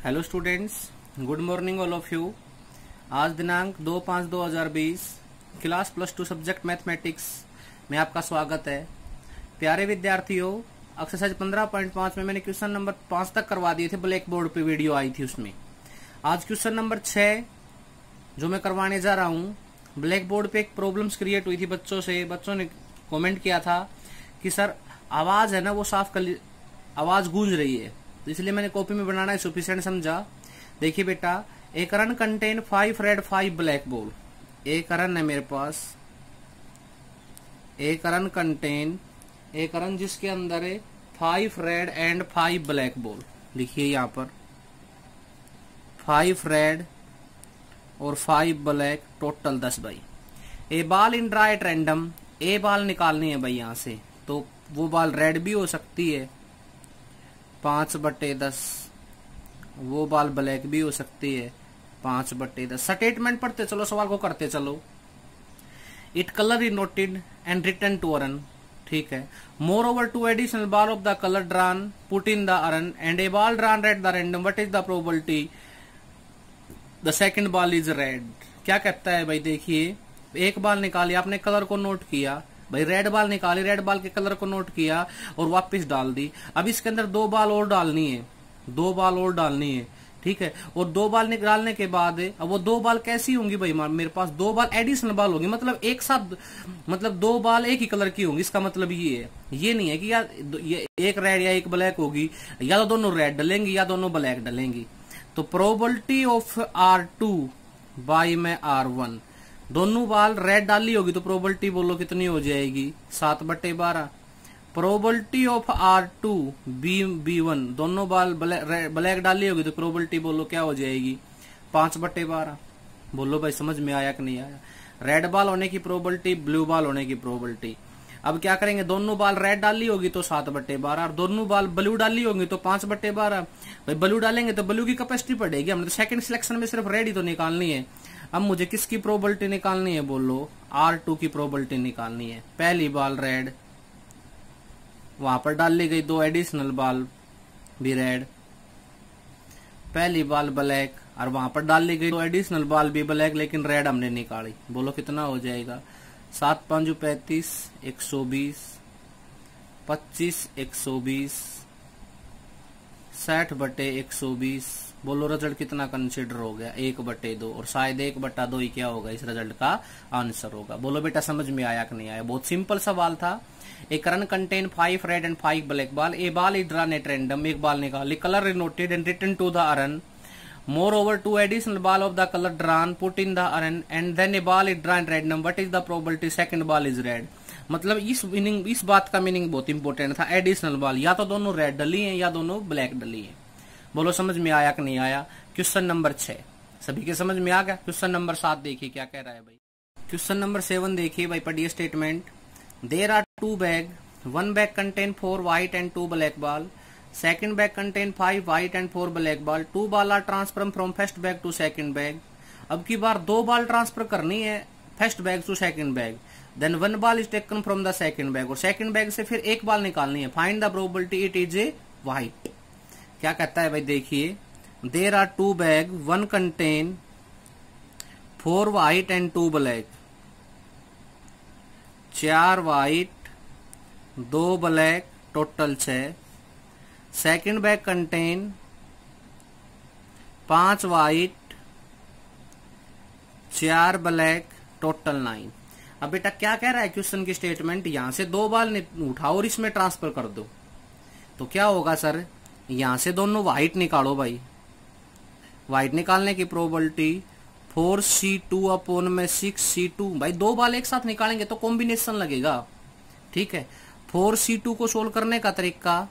Hello students, good morning all of you. आज दिनांक 2/5/2020 class +2 subject mathematics में आपका स्वागत है। प्यारे विद्यार्थियों, एक्सरसाइज 15.5 में मैंने क्वेश्चन नंबर 5 तक करवा दिए थे। ब्लैक बोर्ड पे वीडियो आई थी उसमें। आज क्वेश्चन नंबर 6 जो मैं करवाने जा रहा हूँ। ब्लैक बोर्ड पे एक प्रॉब्लम्स क्रिएट हुई थी बच्चों से। बच्चों ने कमेंट किया था कि सर आवाज है ना वो साफ कर, आवाज गूंज रही है, तो इसलिए मैंने कॉपी में बनाना सफिशिएंट समझा। देखिए बेटा, एक urn contain 5 red 5 black ball. एक रन है मेरे पास, एक रन कंटेन, एक रन जिसके अंदर है 5 रेड एंड 5 ब्लैक बॉल। लिखिए यहाँ पर 5 रेड और 5 ब्लैक, टोटल 10 भाई। A ball in draw at random, a ball निकालनी है भाई यहाँ से, तो वो बॉल रेड भी हो सकती है 5/10, वो बॉल ब्लैक भी हो सकती है 5/10। स्टेटमेंट पढ़ते चलो, सवाल को करते चलो। It colour is noted and return to urn, ठीक है। Moreover 2 additional ball of the colour drawn put in the urn and a ball drawn at the random, what is the probability the second ball is red. क्या कहता है भाई, देखिए एक ball निकाली आपने, कलर को नोट किया भाई, रेड बॉल निकाली, रेड बॉल के कलर को नोट किया और वापस डाल दी। अब इसके अंदर 2 बॉल और डालनी है, 2 बॉल और डालनी है, ठीक है। और 2 बॉल निकालने के बाद अब वो 2 बॉल कैसी होंगी भाई, मेरे पास 2 बॉल एडिशनल बॉल होगी, मतलब एक साथ, मतलब 2 बॉल एक ही कलर की होंगी। इसका मतलब ये है, ये नहीं है कि यार ये एक रेड या एक ब्लैक होगी, या तो दोनों रेड डलेंगी या दोनों ब्लैक डलेंगी। तो प्रोबेबिलिटी ऑफ R2 बाई में R1, दोनों बॉल रेड डाली होगी तो प्रोबेबिलिटी बोलो कितनी हो जाएगी 7/12। प्रोबेबिलिटी ऑफ R2 B1, दोनों बॉल ब्लैक डाली होगी तो प्रोबेबिलिटी बोलो क्या हो जाएगी 5/12। बोलो भाई समझ में आया कि नहीं आया। रेड बॉल होने की प्रोबेबिलिटी, ब्लू बॉल होने की प्रोबेबिलिटी। अब क्या करेंगे, दोनों बॉल रेड डाली होगी तो 7/12 और दोनों बॉल ब्लू डाली होगी तो 5/12। भाई ब्लू डालेंगे तो ब्लू की कैपेसिटी पड़ेगी, हमने तो सेकंड सिलेक्शन में सिर्फ रेड ही तो निकालनी है। अब मुझे किसकी प्रोबेबिलिटी निकालनी है बोलो, R2 की प्रोबेबिलिटी निकालनी है। पहली बॉल रेड, वहां पर डाल ली गई 2 एडिशनल बॉल भी रेड। पहली बॉल ब्लैक और वहां पर डाल ली गई 2 एडिशनल बॉल भी ब्लैक, लेकिन रेड हमने निकाली। बोलो कितना हो जाएगा, 7×5 = 35, 120, 25 120, 60/120। बोलो रिजल्ट कितना कंसिडर हो गया, 1/2, और शायद 1/2 ही क्या होगा इस रिजल्ट का आंसर होगा। बोलो बेटा समझ में आया कि नहीं आया। बहुत सिंपल सवाल था। एक urn contain 5 red and 5 black ball, a ball is drawn at random, एक बॉल निकाली, colour is noted and returned to the urn, moreover 2 additional ball of the colour drawn put in the urn and then a ball is drawn random, what is the probability second ball is red. मतलब इस बात का meaning बहुत important था। Additional ball या तो दोनों red डली है या दोनों ब्लैक डली है। बोलो समझ में आया कि नहीं आया। क्वेश्चन नंबर 6 सभी के समझ में आ गया। क्वेश्चन नंबर 7 देखिए क्या कह रहा है भाई। क्वेश्चन नंबर 7 देखिए भाई, पढ़िए statement. There are 2 bag, 1 bag contain 4 white and 2 black ball, second bag contain 5 white and 4 black ball, 2 ball are transfer from first bag to second bag. अब की बार 2 बॉल ट्रांसफर करनी है first bag to second bag, then 1 ball is taken from the second bag, और second bag से फिर एक ball निकालनी है। Find the probability it is a white. क्या कहता है भाई, देखिए there are 2 bag, 1 contain 4 white and 2 black, 4 white 2 black, total 6। Second bag contain 5 white 4 black, total 9। अब बेटा क्या कह रहा है क्वेश्चन की स्टेटमेंट, यहां से 2 बॉल उठाओ और इसमें ट्रांसफर कर दो, तो क्या होगा सर, यहां से दोनों व्हाइट निकालो भाई। व्हाइट निकालने की प्रोबेबिलिटी 4C2/6C2। भाई 2 बॉल एक साथ निकालेंगे तो कॉम्बिनेशन लगेगा, ठीक है। 4C2 को सोल्व करने का तरीका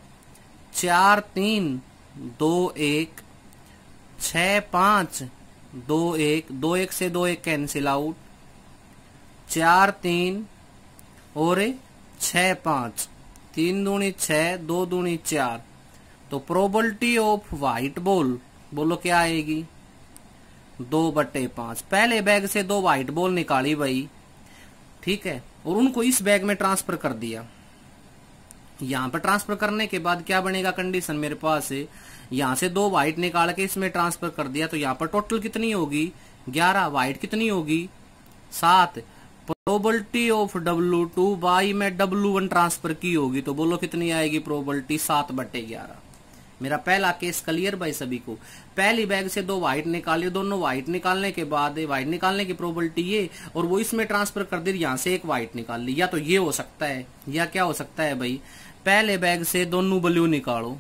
4 3 2 1, 6 5 2 1, 2 1 से 2 1 कैंसिल आउट, 4 3 और 6 5, 3 दूनी 6, 2 दूनी 4। तो प्रोबेबिलिटी ऑफ व्हाइट बॉल बोलो क्या आएगी 2/5। पहले बैग से 2 व्हाइट बॉल निकाली भाई, ठीक है, और उनको इस बैग में ट्रांसफर कर दिया। यहाँ पर ट्रांसफर करने के बाद क्या बनेगा कंडीशन मेरे पास है, यहाँ से 2 व्हाइट निकाल के इसमें ट्रांसफर कर दिया तो यहाँ पर टोटल कितनी होगी 11, व्हाइट कितनी होगी 7, प्रोबेबिलिटी ऑफ W2 बाई में W1 ट्रांसफर की होगी तो बोलो कितनी आएगी प्रोबेबिलिटी 7/11। मेरा पहला केस क्लियर भाई सभी को। पहली बैग से 2 व्हाइट निकाली, दोनों व्हाइट निकालने के बाद व्हाइट निकालने की प्रोबेबिलिटी ये और वो इसमें ट्रांसफर कर दी, यहाँ से 1 व्हाइट निकाल ली। या तो ये हो सकता है या क्या हो सकता है भाई, पहले बैग से दोनों ब्लू निकालो,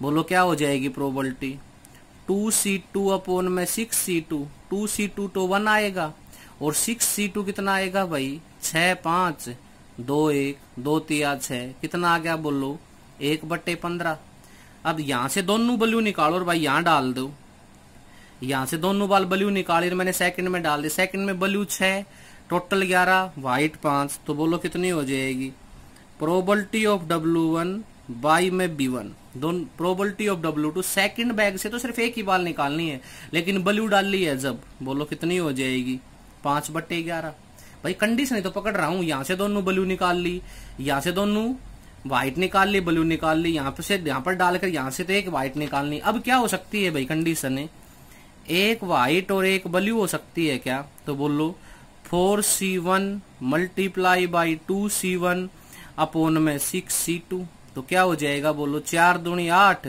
बोलो क्या हो जाएगी प्रोबेबिलिटी 2C2 अपॉन में 6C2, 2C2 तो 1 आएगा और 6C2 कितना आएगा भाई 6, 5, 2, 1, 2, 3, 6 कितना आ गया बोलो 1/15। अब यहां से दोनों ब्लू निकालो और भाई यहां डाल दो, यहां से दोनों बाल ब्लू निकाली और मैंने सेकंड में डाल दी, सेकंड में ब्लू 6, टोटल 11, व्हाइट 5 तो बोलो कितनी हो जाएगी प्रोबेबिलिटी ऑफ W1 बाई में B1। दोनों probability of W2 second bag से तो सिर्फ एक ही बाल निकालनी है लेकिन ब्लू डाल ली है जब, बोलो कितनी हो जाएगी 5/11। भाई कंडीशन ही तो पकड़ रहा हूं, यहां से दोनों ब्लू निकाल ली, यहां से दोनों व्हाइट निकाल ली, ब्लू निकाल ली, यहाँ पर से यहाँ पर डालकर यहाँ से तो 1 व्हाइट निकालनी। अब क्या हो सकती है भाई कंडीशन है 1 व्हाइट और 1 ब्लू हो सकती है क्या, तो बोलो 4C1 multiply by 2C1 upon में 6C2 तो क्या हो जाएगा बोलो 4 दूनी 8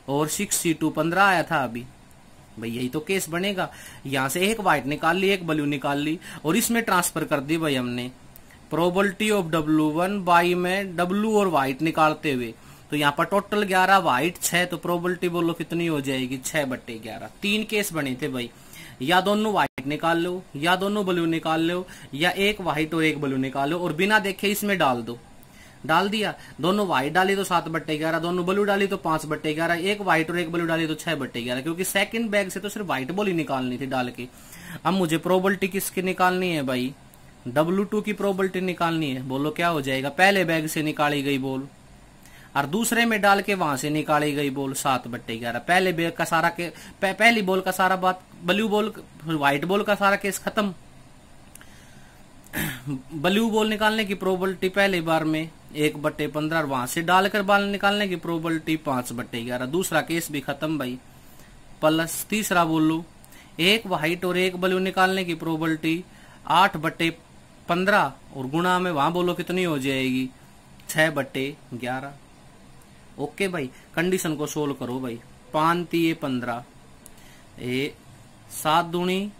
और 6C2 15 आया था अभी। भाई यही तो केस बनेगा, यहां से 1 व्हाइट निकाल ली, 1 ब्लू निकाल ली और इसमें ट्रांसफर कर दी भाई हमने प्रोबेबिलिटी ऑफ W1 बाई में W और व्हाइट निकालते हुए तो यहाँ पर टोटल 11, व्हाइट 6 तो प्रोबेबिलिटी बोलो कितनी हो जाएगी 6/11। 3 केस बने थे भाई, या दोनों व्हाइट निकाल लो या दोनों ब्लू निकाल लो या 1 व्हाइट और 1 ब्लू निकाल लो और बिना देखे इसमें डाल दो। डाल दिया, दोनों व्हाइट डाली तो 7/11, दोनों ब्लू डाली तो 5/11, 1 व्हाइट और 1 ब्लू डाली तो 6/11 क्योंकि सेकंड बैग से तो सिर्फ व्हाइट बॉल ही निकालनी थी डाल के। अब मुझे प्रोबेबिलिटी किसकी निकालनी है भाई W2 की प्रोबेबिलिटी निकालनी है, बोलो क्या हो जाएगा पहले बैग से निकाली गई बॉल और दूसरे में डाल के वहां से निकाली गई बॉल 7/11। पहले बैग का सारा के पहली बॉल का सारा बात, ब्लू बॉल व्हाइट बॉल का सारा केस खत्म। ब्लू बॉल निकालने की प्रोबेबिलिटी पहली बार में 1/15 और वहां से डालकर बॉल निकालने की प्रोबेबिलिटी 5/11, दूसरा केस भी खत्म भाई। प्लस तीसरा बोलो 1 व्हाइट और 1 ब्लू निकालने की प्रोबेबिलिटी 8/15 और गुणा में वहां बोलो कितनी हो जाएगी 6/11। ओके भाई, कंडीशन को सोल्व करो भाई। 5 3 15, 7 दूनी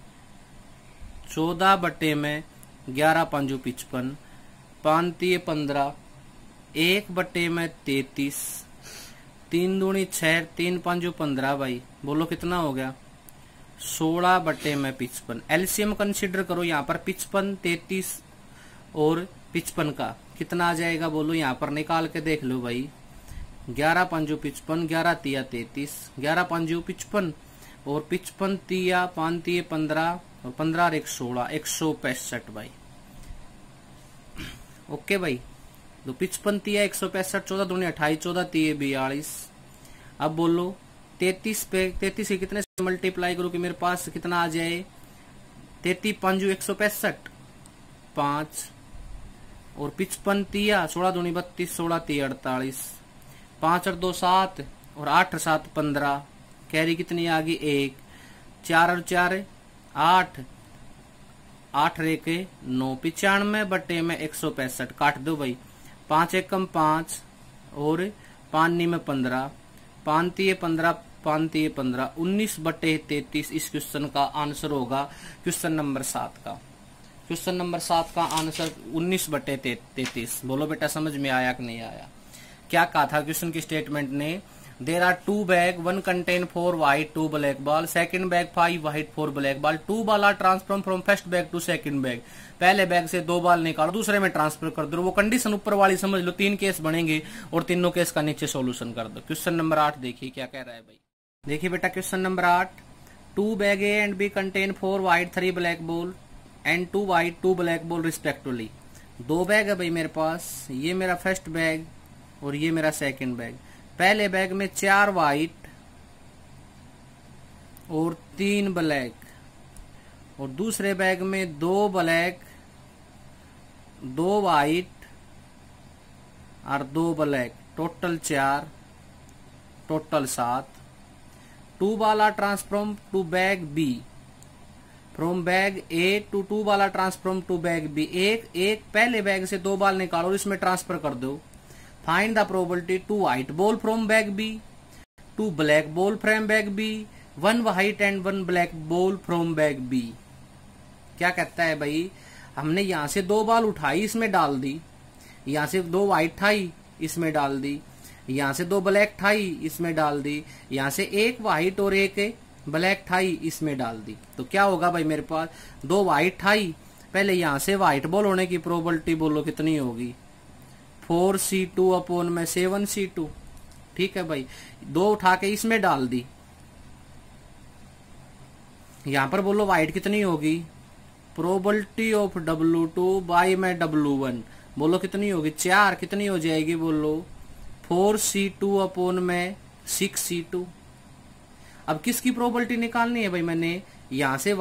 14 में 11 5 55, 5 3 15, 1 में 33, 3 दूनी 6, 3 5 15 भाई बोलो कितना हो गया 16 में 55। एलसीएम कंसीडर करो यहाँ पर 55, 33 और 55 का कितना आ जाएगा बोलो, यहाँ पर निकाल के देख लो भाई 11 5 55, 11 3 33, 11 5 55 और 55 3 5 3 15 और 15 और 1 16, 165 भाई। ओके भाई, तो 55 3 165, 14 दूनी 28, 14 3 42। अब बोलो 33 पे 33 से कितने से मल्टीप्लाई करो कि मेरे पास कितना आ जाए 33 5 165 5 और 55 3 16 दूनी 32, 16 3 48, 5 और 2 7 और 8 और 7 15, कैरी कितनी आ गई 1, 4 और 4 8, 8 और 1 9, 95 में 165 काट दो भाई, 5 1 5 और 5 नी में 15, 5 3 15, 5 3 15, 19/33 इस क्वेश्चन का आंसर होगा। क्वेश्चन नंबर 7 का, क्वेश्चन नंबर 7 का आंसर 19/33। बोलो बेटा समझ में आया कि नहीं आया। क्या कहा था क्वेश्चन की स्टेटमेंट ने, there are 2 bag, 1 contain 4 white 2 black ball, second bag 5 white 4 black ball, 2 ball are transferred from first bag to second bag। पहले बैग से 2 बाल निकालो दूसरे में ट्रांसफर कर दो। वो कंडीशन ऊपर वाली समझ लो, 3 केस बनेंगे और तीनों केस का नीचे सॉल्यूशन कर दो। क्वेश्चन नंबर 8 देखिए क्या कह रहा है भाई। देखिए बेटा question number 8, 2 bag A and B contain 4 white 3 black ball and 2 white 2 black ball respectively. 2 bag है भाई मेरे पास, ये मेरा फर्स्ट बैग और ये मेरा सेकंड बैग। पहले बैग में 4 व्हाइट और 3 ब्लैक और दूसरे बैग में 2 ब्लैक 2 व्हाइट और 2 black, total 4, total 7। 2 ball are transformed to bag B, from bag A to 2 ball are transformed to bag B। एक पहले बैग से 2 बाल निकालो और इसमें ट्रांसफर कर दो। Find the probability 2 white ball from bag B, 2 black ball from bag B, 1 white and 1 black ball from bag B। क्या कहता है भाई, हमने यहां से 2 बाल उठाई, इसमें डाल दी, यहां से 2 व्हाइट ठाई, इसमें डाल दी, यहां से 2 ब्लैक ठाई, इसमें डाल दी, यहां से 1 व्हाइट और 1 ब्लैक ठाई, इसमें डाल दी। तो क्या होगा भाई, मेरे पास 2 व्हाइट ठाई, पहले यहां से व्हाइट बॉल होने की प्रोबेबिलिटी बोलो कितनी होगी, 4C2 अपॉन में 7C2। ठीक है भाई, 2 उठा के इसमें डाल दी, यहां पर बोलो व्हाइट कितनी होगी, प्रोबेबिलिटी ऑफ W2 बाई में W1 बोलो कितनी होगी, 4, कितनी हो जाएगी बोलो, 4C2 अपॉन में 6C2। अब किसकी प्रोबेबिलिटी निकालनी है भाई, मैंने यहां से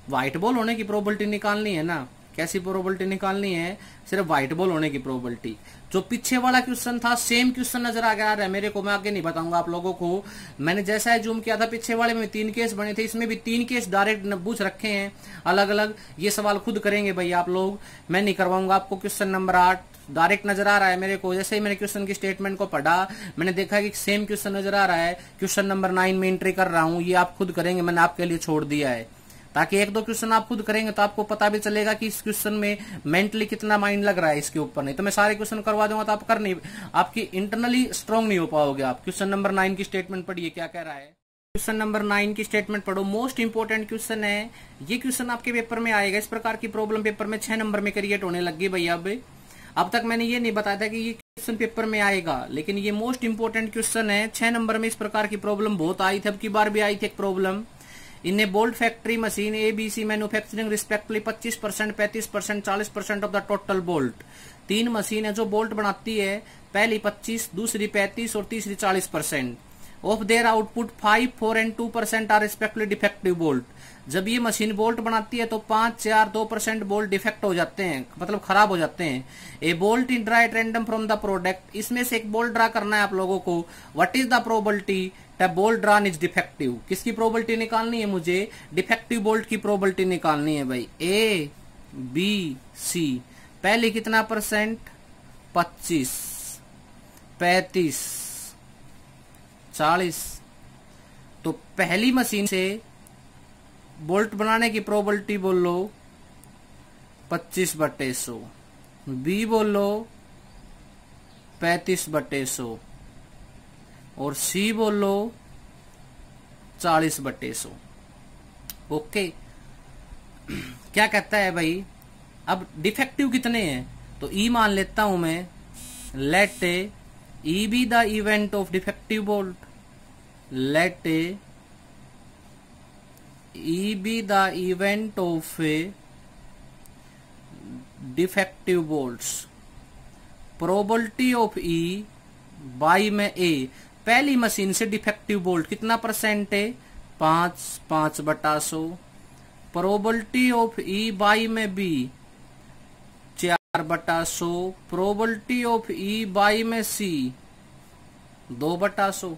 व्हाइट बॉल होने की प्रोबेबिलिटी निकालनी है ना। कैसी प्रोबेबिलिटी निकालनी है, सिर्फ व्हाइट बॉल होने की प्रोबेबिलिटी। जो पीछे वाला क्वेश्चन था सेम क्वेश्चन नजर आ रहा है मेरे को, मैं आगे नहीं बताऊंगा आप लोगों को। मैंने जैसा जूम किया था, पीछे वाले में 3 केस बने थे, इसमें भी 3 केस डायरेक्ट पूछ रखे हैं अलग अलग। ये सवाल खुद करेंगे भाई आप लोग, मैं नहीं करवाऊंगा आपको। क्वेश्चन नंबर 8 डायरेक्ट नजर आ रहा है मेरे को। जैसे ही मैंने क्वेश्चन की स्टेटमेंट को पढ़ा, मैंने देखा कि सेम क्वेश्चन नजर आ रहा है। क्वेश्चन नंबर 9 में एंट्री कर रहा हूं, ये आप खुद करेंगे, मैंने आपके लिए छोड़ दिया है, ताकि 1-2 क्वेश्चन आप खुद करेंगे तो आपको पता भी चलेगा कि इस क्वेश्चन में मेंटली कितना माइंड लग रहा है इसके ऊपर। नहीं तो मैं सारे क्वेश्चन करवा दूंगा तो आप कर नहीं, आपकी इंटरनली स्ट्रांग नहीं हो पाओगे आप। क्वेश्चन नंबर 9 की स्टेटमेंट पढ़िए क्या कह रहा है। क्वेश्चन नंबर 9 की स्टेटमेंट पढ़ो, मोस्ट इंपोर्टेंट क्वेश्चन है ये। क्वेश्चन आपके पेपर में आएगा, इस प्रकार की प्रॉब्लम पेपर में 6 नंबर में क्रिएट होने लगी भैया। अब तक मैंने ये नहीं बताया था कि ये क्वेश्चन पेपर में आएगा, लेकिन ये मोस्ट इंपोर्टेंट क्वेश्चन है। 6 नंबर में इस प्रकार की प्रॉब्लम बहुत आई थी, अब की बार भी आई थी एक problem. In A bolt factory machine ABC manufacturing respectively 25%, 35%, 40% of the total bolt. 3 machine है जो बोल्ट बनाती है, पहली 25, दूसरी 35 और तीसरी 40%। Of their output 5, 4 and 2% are respectively defective bolt. जब ये मशीन बोल्ट बनाती है तो 5, 4, 2% बोल्ट डिफेक्ट हो जाते हैं, मतलब खराब हो जाते हैं। ए bolt in draw at random from the product, इसमें से एक बोल्ट ड्रा करना है आप लोगों को। What is the probability that bolt drawn is defective. किसकी प्रोबेबिलिटी निकालनी है मुझे, डिफेक्टिव बोल्ट की प्रोबेबिलिटी निकालनी है भाई। A, B, C, पहले कितना परसेंट, 25, 35, 40। तो पहली मशीन से बोल्ट बनाने की प्रोबेबिलिटी बोलो 25/100, B बोलो 35/100 और C बोलो 40/100। ओके, क्या कहता है भाई, अब डिफेक्टिव कितने हैं, तो E मान लेता हूं मैं। Let E be the event of defective bolt, let E be the event of defective bolts। probability of E by में A, पहली मशीन से डिफेक्टिव बोल्ट कितना परसेंट है, 5/100। probability of E बाई में B 4/100। probability of E by में C 2/100।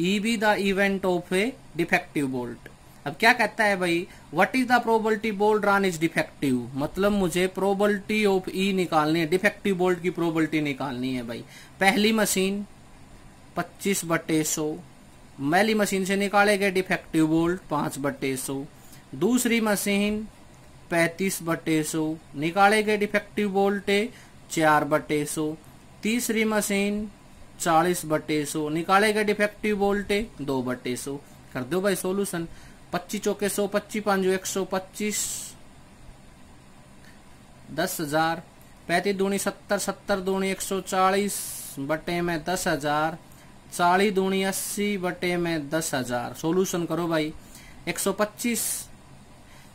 E be the event of a defective bolt। अब क्या कहता है भाई, what is the probability bolt drawn is defective, मतलब मुझे प्रोबेबिलिटी ऑफ E निकालनी है, डिफेक्टिव बोल्ट की प्रोबेबिलिटी निकालनी है भाई। पहली मशीन 25/100, पहली मशीन से निकाले गए डिफेक्टिव बोल्ट 5/100। दूसरी मशीन 35/100, निकाले गए डिफेक्टिव बोल्ट 4/100। तीसरी मशीन 40/100, निकाले गए डिफेक्टिव बोल्ट 2/100। कर दो भाई सोल्यूशन। 25 चौके 100, 25 5 125, 10,000। 35 दूनी 70, 70 दूनी 140 बटे में 10,000, 40 दूनी 80 बटे में 10,000। सोल्यूशन करो भाई। 125,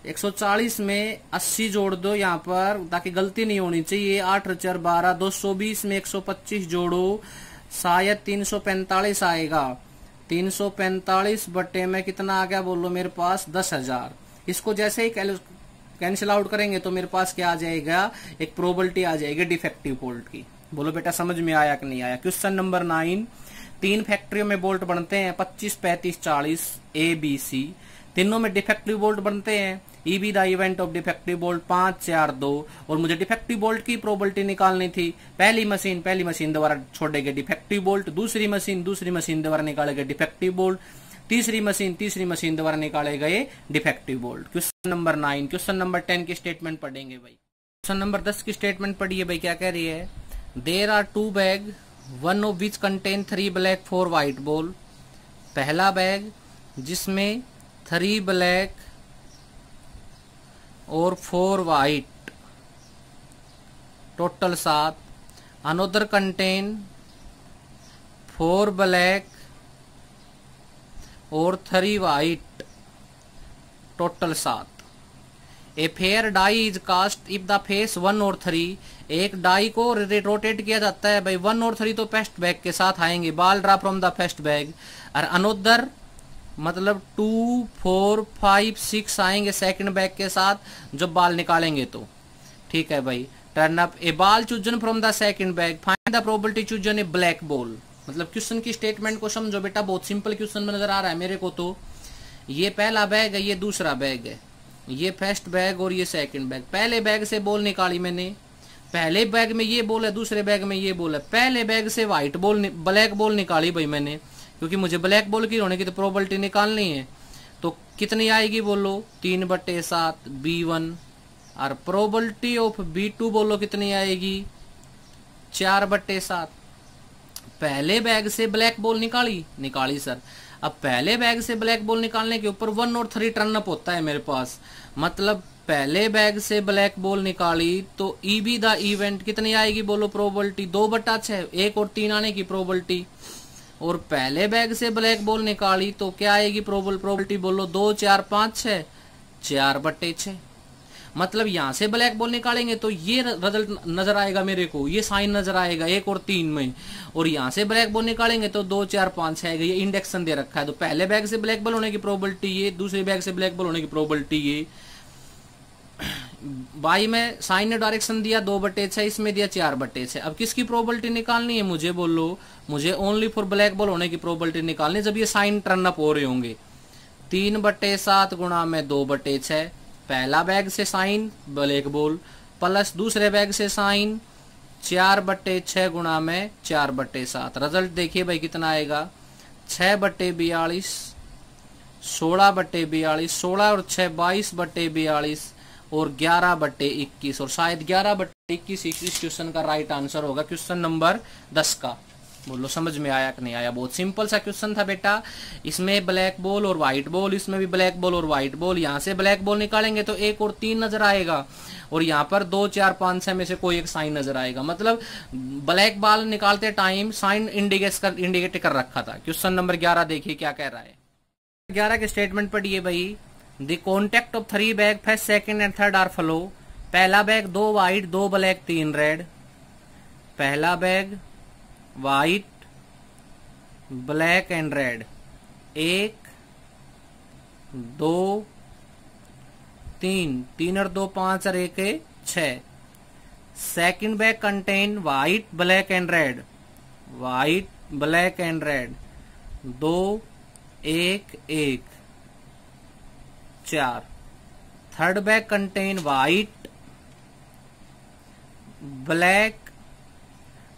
140 में 80 जोड़ दो यहाँ पर, ताकि गलती नहीं होनी चाहिए। 8 4 12, 220 में 125 जोड़ो, शायद 345 आएगा। 345 बटे में कितना आ गया बोलो मेरे पास, 10,000। इसको जैसे ही कैंसिल आउट करेंगे तो मेरे पास क्या आ जाएगा, एक प्रोबेबिलिटी आ जाएगी डिफेक्टिव बोल्ट की। बोलो बेटा समझ में आया कि नहीं आया। क्वेश्चन नंबर 9, 3 फैक्ट्रियों में बोल्ट बनते हैं 25, 35, 40 ABC, तीनों में डिफेक्टिव बोल्ट बनते हैं। E B the event of defective bolt 5, 4, 2, और मुझे डिफेक्टिव बोल्ट की प्रोबेबिलिटी निकालनी थी। पहली मशीन द्वारा छोड़ेगा डिफेक्टिव बोल्ट, दूसरी मशीन द्वारा निकालेगा डिफेक्टिव बोल्ट, तीसरी मशीन द्वारा निकालेगा ये defective bolt. Question number 9। Question number 10 की स्टेटमेंट पढ़ेंगे भाई। क्वेश्चन नंबर 10 की स्टेटमेंट पढ़िए भाई, क्या कह रही है। There are 2 bag, one of which contain 3 black 4 white ball. पहला बैग जिसमें 3 ब्लैक और 4 white, total 7। Another contain 4 black और 3 white, total 7। A fair die is cast if the face 1 और 3। एक डाई को रोटेट किया जाता है भाई, 1 और 3 तो फर्स्ट बैग के साथ आएंगे, ball draw from the first bag. और अनदर मतलब 2, 4, 5, 6 आएंगे सेकंड बैग के साथ जब बॉल निकालेंगे तो। ठीक है भाई। Turn up A ball chosen from the second bag, find the probability chosen A black ball. मतलब क्वेश्चन की स्टेटमेंट को समझो बेटा, बहुत सिंपल क्वेश्चन नजर आ रहा है मेरे को तो। ये पहला बैग है, ये दूसरा बैग है, ये फर्स्ट बैग और ये सेकंड बैग। पहले बैग से बॉल निकाली मैंने, पहले बैग में ये बॉल है, दूसरे बैग में ये बॉल है। पहले बैग से ब्लैक बॉल निकाली भाई मैंने, क्योंकि मुझे ब्लैक बॉल की होने की तो प्रोबेबिलिटी निकालनी है। तो कितनी आएगी बोलो, 3/7 B1। और प्रोबेबिलिटी ऑफ B2 बोलो कितनी आएगी, 4/7। पहले बैग से ब्लैक बॉल निकाली सर। अब पहले बैग से ब्लैक बॉल निकालने के ऊपर 1 और 3 टर्न अप होता है मेरे पास। मतलब पहले बैग से ब्लैक बॉल निकाली तो ई बी द इवेंट कितनी आएगी बोलो, प्रोबेबिलिटी 2/6, 1 और 3 आने की प्रोबेबिलिटी। और पहले बैग से ब्लैक बॉल निकाली तो क्या आएगी प्रोबेबिलिटी बोलो, 2, 4, 5, 6, 4/6। मतलब यहां से ब्लैक बॉल निकालेंगे तो ये रिजल्ट नजर आएगा मेरे को, ये साइन नजर आएगा 1 और 3 में। और यहां से ब्लैक बॉल निकालेंगे तो 2, 4, 5 आएगा। ये इंडेक्शन दे रखा है। तो पहले बैग से ब्लैक बॉल होने की प्रोबेबिलिटी ये, दूसरे बैग से ब्लैक बॉल होने की प्रोबेबिलिटी ये। बाई में साइन ने डायरेक्शन दिया 2/6, इसमें दिया 4/6। अब किसकी प्रोबेबिलिटी निकालनी है मुझे बोलो, मुझे ओनली फॉर ब्लैक बॉल होने की प्रोबेबिलिटी निकालनी जब ये साइन टर्न अप हो रहे होंगे। 3/7 गुणा में 2/6, पहला बैग से साइन ब्लैक बॉल प्लस दूसरे बैग से साइन 4/6 गुणा में 4/7। रिजल्ट देखिए भाई कितना आएगा, 6/42, 16/42, 16 और 6 22/42 और 11/21। और शायद 11/21 इस क्वेश्चन का राइट आंसर होगा, क्वेश्चन नंबर 10 का। बोलो समझ में आया कि नहीं आया। बहुत सिंपल सा क्वेश्चन था बेटा। इसमें ब्लैक बॉल और व्हाइट बॉल, इसमें भी ब्लैक बॉल और व्हाइट बॉल। यहाँ से ब्लैक बॉल निकालेंगे तो 1 और 3 नजर आएगा, और यहाँ पर 2, 4, 5, 6 में से कोई एक साइन नजर आएगा। मतलब ब्लैक बॉल निकालते टाइम साइन इंडिकेट कर रखा था। क्वेश्चन नंबर 11 देखिए क्या कह रहा है। 11 के स्टेटमेंट पढ़िए भाई। The contact of 3 bag first, second and third are follow. पहला बैग 2 व्हाइट, 2 ब्लैक, 3 रेड। पहला bag white, black and red, 1, 2, 3, 3 और 2 5 और 1 6। Second bag contain white, black and red, white, black and red, 2, 1, 1, 4। Third bag contain white, black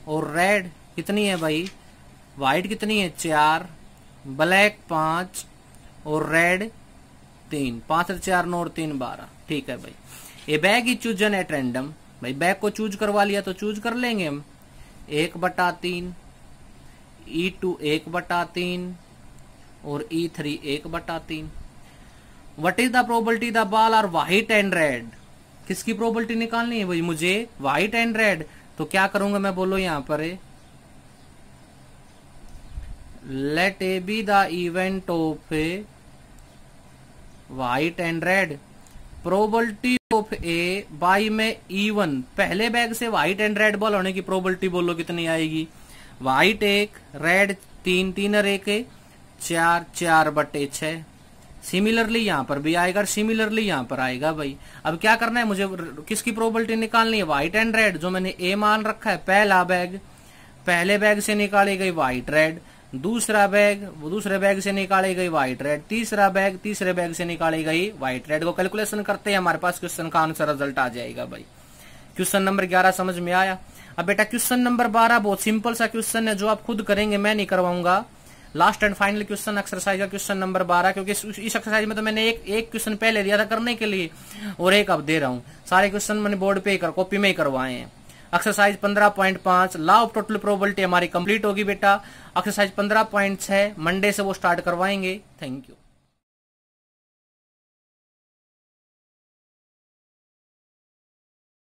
और red. कितनी है भाई, white कितनी है 4, ब्लैक 5 और रेड 3। 5 और 4 9 और 3 12। ठीक है भाई। ए bag is chosen at random. भाई बैग को चूज करवा लिया तो चूज कर लेंगे हम। 1/3, E2 1/3 और E3 1/3। What is the probability the ball are white and red? किसकी प्रोबेबिलिटी निकालनी है भाई मुझे, व्हाइट एंड रेड। तो क्या करूंगा मैं बोलो यहां पर, let A be the event of a white and red. Probability of A by में E1, पहले बैग से व्हाइट एंड रेड बॉल होने की प्रोबेबिलिटी बोलो कितनी आएगी, व्हाइट 1, रेड 3, 3 और 1 4, 4/6। सिमिलरली यहाँ पर भी आएगा और सिमिलरली यहाँ पर आएगा भाई। अब क्या करना है मुझे, किसकी प्रोबेबिलिटी निकालनी है, व्हाइट एंड रेड, जो मैंने ए मान रखा है। पहला बैग, पहले बैग से निकाली गई व्हाइट रेड, दूसरा बैग वो दूसरे बैग से निकाली गई व्हाइट रेड, तीसरा बैग तीसरे बैग से निकाली गई व्हाइट रेड को कैलकुलेशन करते हैं, हमारे पास क्वेश्चन का आंसर रिजल्ट आ जाएगा भाई। क्वेश्चन नंबर 11 समझ में आया। अब बेटा क्वेश्चन नंबर 12 बहुत सिंपल सा क्वेश्चन है जो आप खुद करेंगे, मैं नहीं करवाऊंगा। Last and final question exercise का क्वेश्चन नंबर 12, क्योंकि इस एक्सरसाइज में तो मैंने एक क्वेश्चन पहले दिया था करने के लिए और एक अब दे रहा हूं। सारे क्वेश्चन मैंने बोर्ड पे कॉपी में ही करवाए हैं। Exercise 15.5 law of total probability हमारी कंप्लीट होगी बेटा। एक्सरसाइज 15.6 मंडे से वो स्टार्ट करवाएंगे। Thank you.